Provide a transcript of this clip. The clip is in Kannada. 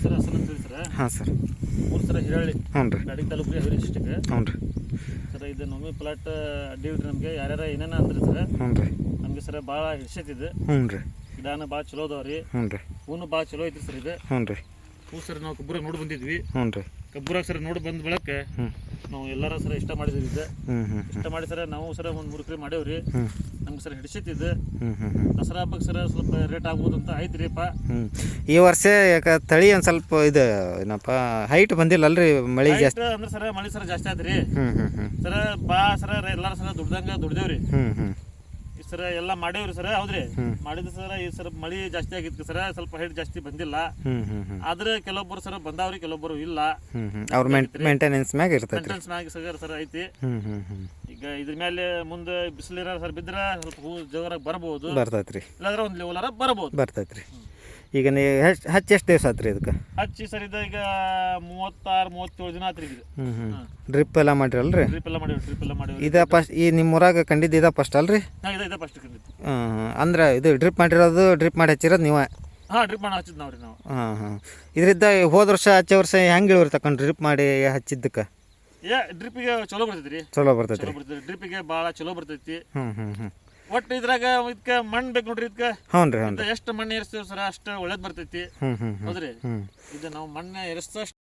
ಸರ್ ಹೆಸರು ಅಂತ ಹೇಳಿ ಸರ್. ಹಾಂ ಸರ್. ಮೂರು ಸರ ಹಿರಳ್ಳಿ. ಹ್ಞೂ ರೀ. ಬ್ಯಾಡಗಿ ತಾಲೂಕು ರೀ, ಹಾವೇರಿ ಡಿಸ್ಟಿಕ್. ಹ್ಞೂ ರೀ. ಸರ್ ಇದು ನಮ್ಮಿ ಪ್ಲಾಟ್ ಅಡ್ಡಿ ಇಲ್ರಿ ನಮಗೆ. ಯಾರ್ಯಾರ ಏನೇನ ಅಂದ್ರೆ ಸರ್ ಹ್ಞೂ ರೀ. ನಮಗೆ ಸರ್ ಭಾಳ ಹಿಡ್ಸೈತಿದ್ದು. ಹ್ಞೂ ರೀ. ಗಿಡಾನ ಭಾಳ ಚಲೋ ಅದಾವ ರೀ. ಹ್ಞೂ ರೀ. ಹೂನು ಭಾಳ ಚಲೋ ಐತಿ ಸರ್ ಇದು. ಹ್ಞೂ ರೀ. ಹೂ ಸರ್ ನಾವು ಕಬ್ಬೂರಾಗ ನೋಡಿ ಬಂದಿದ್ವಿ. ಹ್ಞೂ ರೀ. ಕಬ್ಬೂರಾಗ ಸರ್ ನೋಡಿ ಬಂದ ಬಳಕ ನಾವು ಎಲ್ಲಾರ ಸರ ಇಷ್ಟ ಮಾಡಿದ್ವಿ ಇದು. ಇಷ್ಟ ಮಾಡಿ ಸರ್ ನಾವು ಸರ ಒಂದು 3 ಎಕರೆ ಮಾಡೇವ್ರಿ. ನಮ್ಗೆ ಸರ್ ಹಿಡಿಸೈತಿದ್ದು. ದಸರಾ ಹಬ್ಬಕ್ಕೆ ಸರ್ ಸ್ವಲ್ಪ ರೇಟ್ ಆಗ್ಬೋದು ಅಂತ ಐತ್ರಿ ಅಪ್ಪ. ಈ ವರ್ಷ ಯಾಕೆ ತಳಿ ಒಂದು ಸ್ವಲ್ಪ ಇದು ಏನಪ್ಪ ಹೈಟ್ ಬಂದಿಲ್ಲಲ್ರಿ, ಮಳೆ ಜಾಸ್ತಿ ಅಂದ್ರೆ ಸರ್ ಮಳೆ ಸರ ಜಾಸ್ತಿ ಆದ್ರಿ ಸರ. ಸರ ಎಲ್ಲಾರ ಸರ ದುಡ್ದೇವ್ರಿ ಸರ. ಎಲ್ಲ ಮಾಡೇವ್ರಿ ಸರ್. ಹೌದ್ರಿ, ಮಾಡಿದ ಸರ ಈ ಸರ್ ಮಳಿ ಜಾಸ್ತಿ ಆಗಿತ್ತು ಸರ, ಸ್ವಲ್ಪ ಹೈಟ್ ಜಾಸ್ತಿ ಬಂದಿಲ್ಲ. ಆದ್ರೆ ಕೆಲವೊಬ್ಬರು ಸರ್ ಬಂದಾವ್ರಿ, ಕೆಲವೊಬ್ಬರು ಇಲ್ಲ. ಅವ್ರ ಮೇಂಟೆನೆನ್ಸ್ ಮ್ಯಾಗ ಇರ್ತೈತಿ. ಮೇಂಟೆನೆನ್ಸ್ ಮ್ಯಾಗ ಸರ್ ಐತಿ. ಈಗ ಇದ್ರ ಮೇಲೆ ಮುಂದೆ ಬಿಸಿಲಿರ ಸರ್ ಬಿದ್ರ ಸ್ವಲ್ಪ ಹೂ ಜೋರಾಗಿ ಬರಬಹುದು, ಬರ್ತೈತ್ರಿ. ಇಲ್ಲಾಂದ್ರೆ ಒಂದು ಲೆವೆಲರ ಬರಬಹುದು, ಬರ್ತೈತ್ರಿ. ಈಗ ನೀವು ಹಚ್ಚಿ ಎಷ್ಟು ದಿವಸ ಆತ್ರಿ ಇದಕ್ಕೆ? ಹಚ್ಚಿ ಸರ್ ಇದು ಈಗ 36-37 ದಿನ ಆತ್ರಿ. ಡ್ರಿಪ್ ಎಲ್ಲ ಮಾಡಿರಲ್ರಿ? ಡ್ರಿಪ್ ಎಲ್ಲ ಮಾಡಿವಿ. ಇದ ಫಸ್ಟ್ ಈ ನಿಮ್ಮ ಊರಾಗ ಕಂಡಿದ್ದು ಇದ ಫಸ್ಟ್ ಅಲ್ರಿ? ಇದೆ ಫಸ್ಟ್ ಕಂಡಿದ್ದು. ಅಂದ್ರೆ ಇದು ಡ್ರಿಪ್ ಮಾಡಿರೋದು, ಡ್ರಿಪ್ ಮಾಡಿ ಹಚ್ಚಿರೋದು ನೀವು? ಹಾಂ, ಡ್ರಿಪ್ ಮಾಡಿ ಹಚ್ಚಿದ್ ನಾವ್ರಿ ನಾವು. ಇದರಿಂದ ಹೋದ ವರ್ಷ ಹಚ್ಚ ವರ್ಷ ಹೆಂಗೆ ಇಳುವರಿ ತಕೊಂಡು ಡ್ರಿಪ್ ಮಾಡಿ ಹಚ್ಚಿದ್ದಕ್ಕೆ? ಡ್ರಿಪ್ಪಿಗೆ ಚಲೋ ಬರ್ತೈತಿ. ಚಲೋ ಬರ್ತೈತಿ. ಡ್ರಿಪ್ಪಿಗೆ ಭಾಳ ಚಲೋ ಬರ್ತೈತಿ. ಒಟ್ಟು ಇದ್ರಾಗ ಇದಕ್ಕೆ ಮಣ್ಣು ಬೇಕು ನೋಡ್ರಿ. ಇದಕ್ಕೆ ಹ್ಞೂ ರೀ. ಎಷ್ಟು ಮಣ್ಣು ಏರಿಸ್ತೀವಿ ಸರ್ ಅಷ್ಟು ಒಳ್ಳೇದು ಬರ್ತೈತಿ. ಹೌದ್ರಿ. ಇದು ನಾವು ಮಣ್ಣು ಏರಿಸ್ತಷ್ಟು